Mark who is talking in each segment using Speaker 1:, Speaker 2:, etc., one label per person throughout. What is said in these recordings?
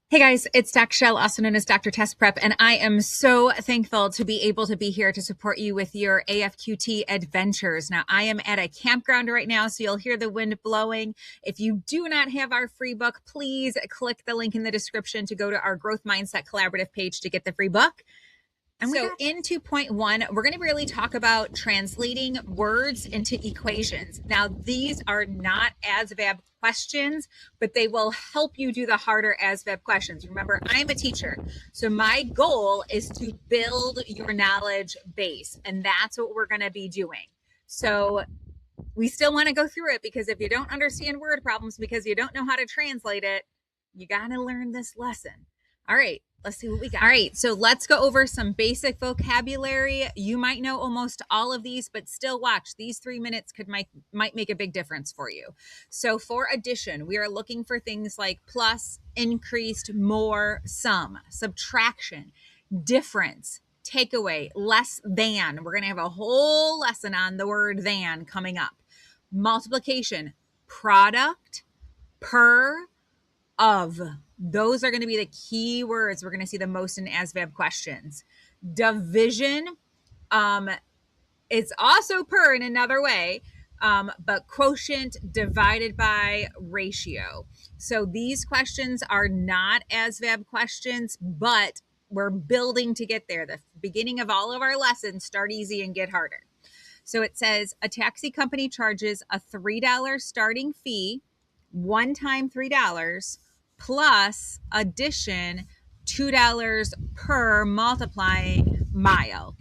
Speaker 1: Hey guys, it's Dr. Shell, also known as Dr. Test Prep, and I am so thankful to be able to be here to support you with your AFQT adventures. Now, I am at a campground right now, so you'll hear the wind blowing. If you do not have our free book, please click the link in the description to go to our Growth Mindset Collaborative page to get the free book. And so in 2.1, we're going to really talk about translating words into equations. Now, these are not ASVAB questions, but they will help you do the harder ASVAB questions. Remember, I'm a teacher, so my goal is to build your knowledge base, and that's what we're going to be doing. So we still want to go through it, because if you don't understand word problems because you don't know how to translate it, you got to learn this lesson. All right. Let's see what we got. All right, so let's go over some basic vocabulary. You might know almost all of these, but still watch. These 3 minutes might make a big difference for you. So for addition, we are looking for things like plus, increased, more, sum, subtraction, difference, takeaway, less than. We're going to have a whole lesson on the word than coming up. Multiplication, product, per, of. Those are going to be the key words we're going to see the most in ASVAB questions. Division, it's also per in another way, but quotient divided by ratio. So these questions are not ASVAB questions, but we're building to get there. The beginning of all of our lessons start easy and get harder. So it says a taxi company charges a $3 starting fee, one time $3, plus addition $2 per multiplying mile.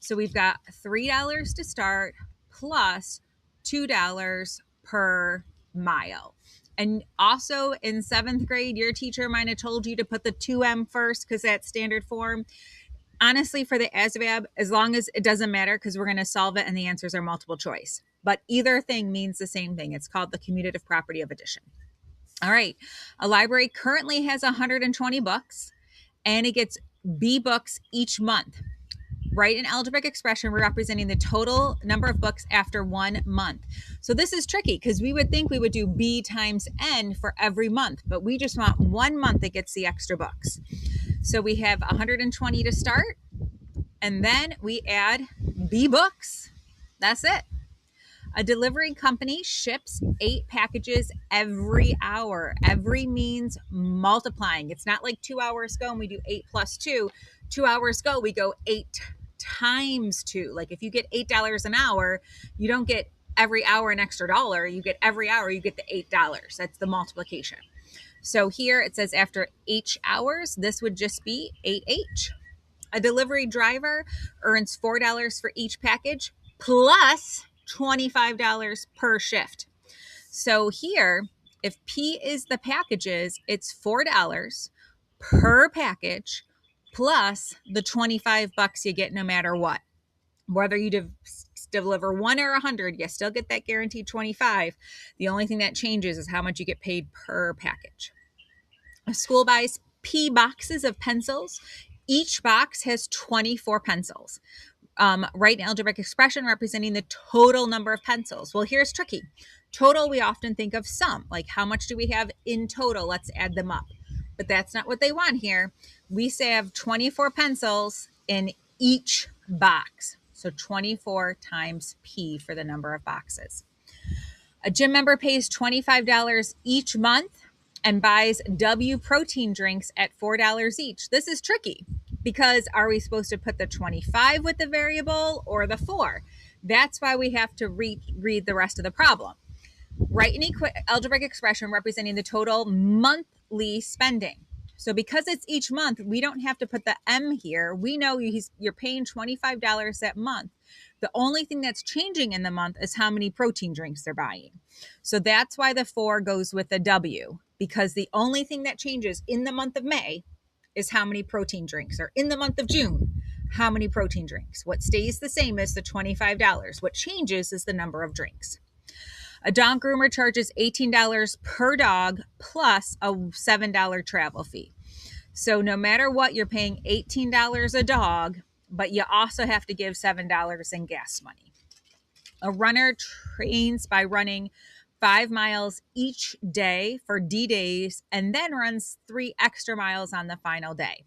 Speaker 1: So we've got $3 to start plus $2 per mile. And also in 7th grade, your teacher might have told you to put the 2M first because that's standard form. Honestly, for the ASVAB, as long as it doesn't matter, because we're going to solve it and the answers are multiple choice. But either thing means the same thing. It's called the commutative property of addition. All right. A library currently has 120 books, and it gets B books each month. Write an algebraic expression representing the total number of books after 1 month. So this is tricky because we would think we would do B times N for every month, but we just want 1 month that gets the extra books. So we have 120 to start, and then we add B books. That's it. A delivery company ships 8 packages every hour. Every means multiplying. It's not like 2 hours go and we do 8 plus 2. 2 hours go, we go 8 times 2. Like if you get $8 an hour, you don't get every hour an extra dollar. You get every hour, you get the $8. That's the multiplication. So here it says after H hours, this would just be 8H. A delivery driver earns $4 for each package plus $25 per shift. So here, if P is the packages, it's $4 per package plus the $25 you get no matter what. Whether you deliver 1 or 100, you still get that guaranteed 25. The only thing that changes is how much you get paid per package. A school buys P boxes of pencils. Each box has 24 pencils. Write an algebraic expression representing the total number of pencils. Well, here's tricky. Total, we often think of sum, like how much do we have in total? Let's add them up. But that's not what they want here. We say I have 24 pencils in each box. So 24 times P for the number of boxes. A gym member pays $25 each month and buys W protein drinks at $4 each. This is tricky because are we supposed to put the 25 with the variable or the 4? That's why we have to read the rest of the problem. Write an algebraic expression representing the total monthly spending. So because it's each month, we don't have to put the M here. We know you're paying $25 that month. The only thing that's changing in the month is how many protein drinks they're buying. So that's why the 4 goes with the W, because the only thing that changes in the month of May is how many protein drinks, or in the month of June, how many protein drinks. What stays the same is the $25. What changes is the number of drinks. A dog groomer charges $18 per dog plus a $7 travel fee. So no matter what, you're paying $18 a dog, but you also have to give $7 in gas money. A runner trains by running 5 miles each day for D days, and then runs 3 extra miles on the final day.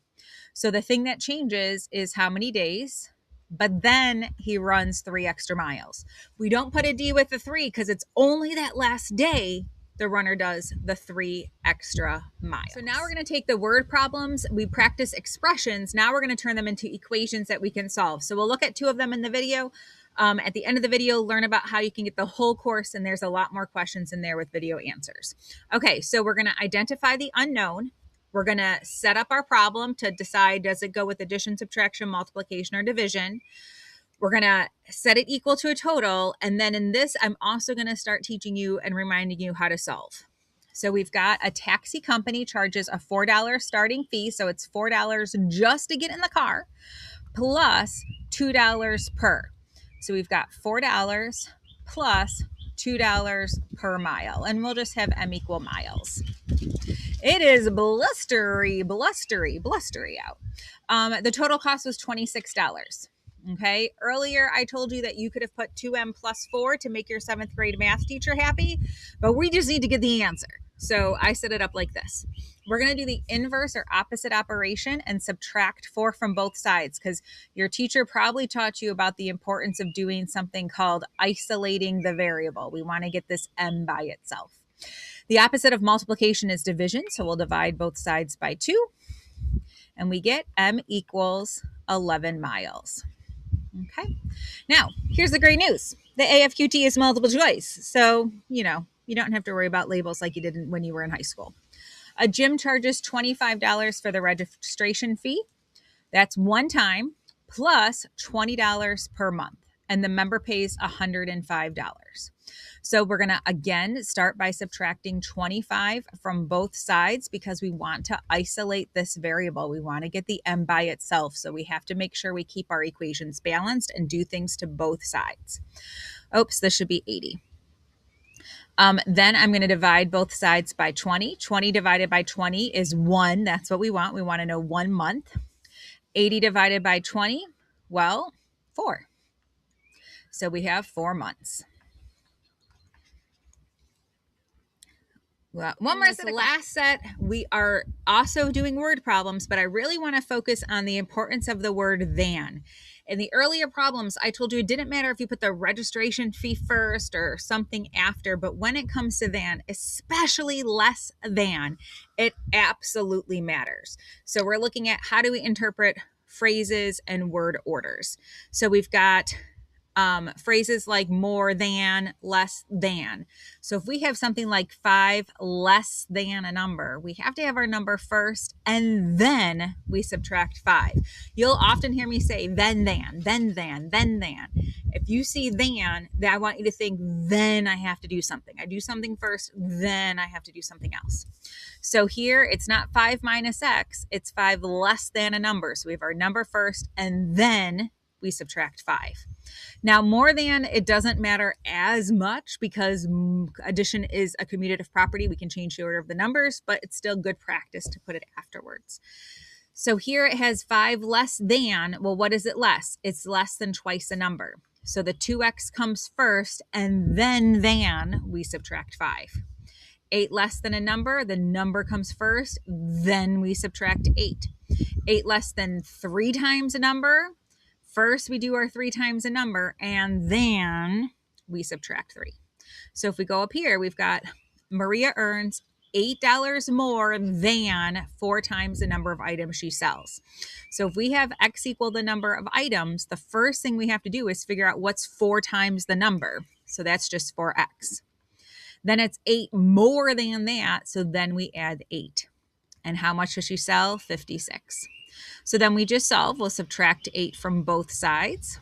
Speaker 1: So the thing that changes is how many days, but then he runs 3 extra miles. We don't put a D with the 3 because it's only that last day the runner does the 3 extra miles. So now we're going to take the word problems. We practice expressions. Now we're going to turn them into equations that we can solve. So we'll look at 2 of them in the video. At the end of the video, learn about how you can get the whole course, and there's a lot more questions in there with video answers. Okay, so we're going to identify the unknown. We're going to set up our problem to decide, does it go with addition, subtraction, multiplication, or division? We're going to set it equal to a total. And then in this, I'm also going to start teaching you and reminding you how to solve. So we've got a taxi company charges a $4 starting fee. So it's $4 just to get in the car plus $2 per. So we've got $4 plus $2 per mile. And we'll just have M equal miles. It is blustery out. The total cost was $26. Okay. Earlier, I told you that you could have put 2M plus 4 to make your 7th grade math teacher happy, but we just need to get the answer. So I set it up like this. We're going to do the inverse or opposite operation and subtract 4 from both sides because your teacher probably taught you about the importance of doing something called isolating the variable. We want to get this M by itself. The opposite of multiplication is division, so we'll divide both sides by 2, and we get M equals 11 miles. Okay, now here's the great news. The AFQT is multiple choice, so, you don't have to worry about labels like you did when you were in high school. A gym charges $25 for the registration fee. That's one time plus $20 per month, and the member pays $105. So we're going to, again, start by subtracting 25 from both sides because we want to isolate this variable. We want to get the M by itself. So we have to make sure we keep our equations balanced and do things to both sides. Oops, this should be 80. Then I'm going to divide both sides by 20. 20 divided by 20 is 1. That's what we want. We want to know 1 month. 80 divided by 20, well, 4. So we have 4 months. Well, one more set. Last set, we are also doing word problems, but I really want to focus on the importance of the word than. In the earlier problems, I told you it didn't matter if you put the registration fee first or something after, but when it comes to than, especially less than, it absolutely matters. So we're looking at how do we interpret phrases and word orders. So we've got phrases like more than, less than. So if we have something like 5 less than a number, we have to have our number first and then we subtract 5. You'll often hear me say then. If you see than, I want you to think then I have to do something. I do something first, then I have to do something else. So here it's not 5 minus X, it's 5 less than a number. So we have our number first and then we subtract 5. Now, more than, it doesn't matter as much because addition is a commutative property. We can change the order of the numbers, but it's still good practice to put it afterwards. So here it has 5 less than. Well, what is it less? It's less than twice a number. So the 2x comes first, and then we subtract 5. 8 less than a number, the number comes first, then we subtract 8. 8 less than 3 times a number, first, we do our 3 times a number, and then we subtract 3. So if we go up here, we've got Maria earns $8 more than 4 times the number of items she sells. So if we have X equal the number of items, the first thing we have to do is figure out what's 4 times the number. So that's just 4X. Then it's 8 more than that, so then we add 8. And how much does she sell? 56. So then we just solve. We'll subtract 8 from both sides.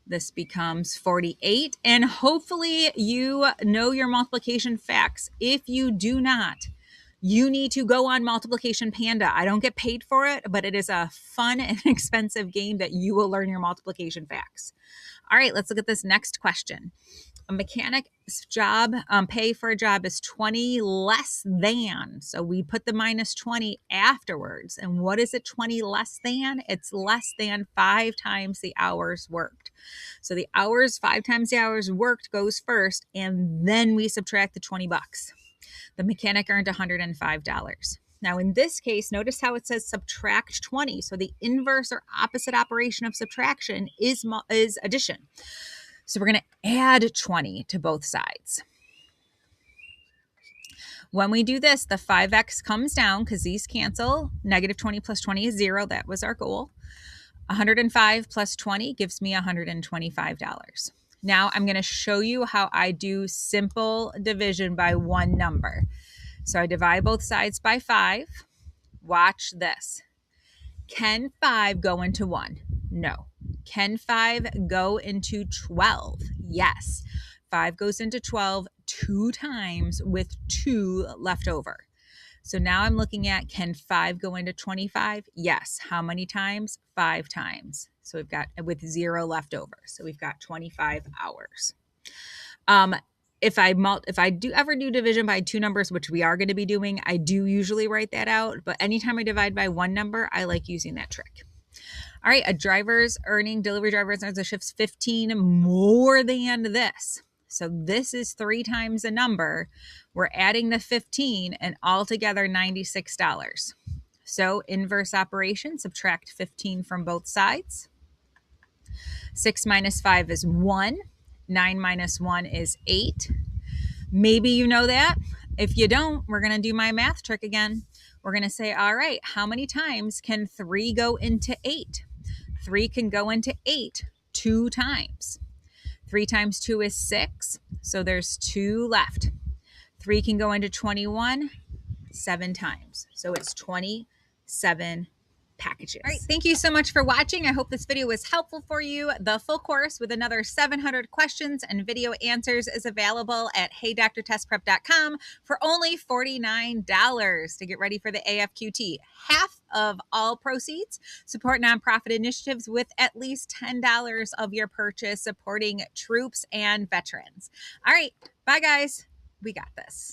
Speaker 1: This becomes 48. And hopefully you know your multiplication facts. If you do not, you need to go on Multiplication Panda. I don't get paid for it, but it is a fun and expensive game that you will learn your multiplication facts. All right, let's look at this next question. A mechanic's job, pay for a job is 20 less than. So we put the minus 20 afterwards. And what is it 20 less than? It's less than 5 times the hours worked. So the hours, 5 times the hours worked goes first, and then we subtract the 20 bucks. The mechanic earned $105. Now in this case, notice how it says subtract 20. So the inverse or opposite operation of subtraction is addition. So we're going to add 20 to both sides. When we do this, the 5x comes down because these cancel. Negative 20 plus 20 is 0. That was our goal. 105 plus 20 gives me $125. Now I'm going to show you how I do simple division by one number. So I divide both sides by 5. Watch this. Can 5 go into 1? No. Can 5 go into 12? Yes. 5 goes into 12 2 times with 2 left over. So now I'm looking at, can 5 go into 25? Yes. How many times? 5 times. So we've got, with 0 left over. So we've got 25 hours. If I do ever do division by 2 numbers, which we are going to be doing, I do usually write that out. But anytime I divide by 1 number, I like using that trick. All right, delivery driver's earns a shift's 15 more than this. So this is 3 times the number. We're adding the 15 and altogether $96. So inverse operation, subtract 15 from both sides. 6 minus 5 is 1. 9 minus 1 is 8. Maybe you know that. If you don't, we're going to do my math trick again. We're going to say, all right, how many times can 3 go into 8? 3 can go into 8 2 times. 3 times 2 is 6, so there's 2 left. 3 can go into 21 7 times, so it's 27 packages. All right, thank you so much for watching. I hope this video was helpful for you. The full course with another 700 questions and video answers is available at heydrtestprep.com for only $49 to get ready for the AFQT. Half of all proceeds support nonprofit initiatives with at least $10 of your purchase supporting troops and veterans. All right, bye guys. We got this.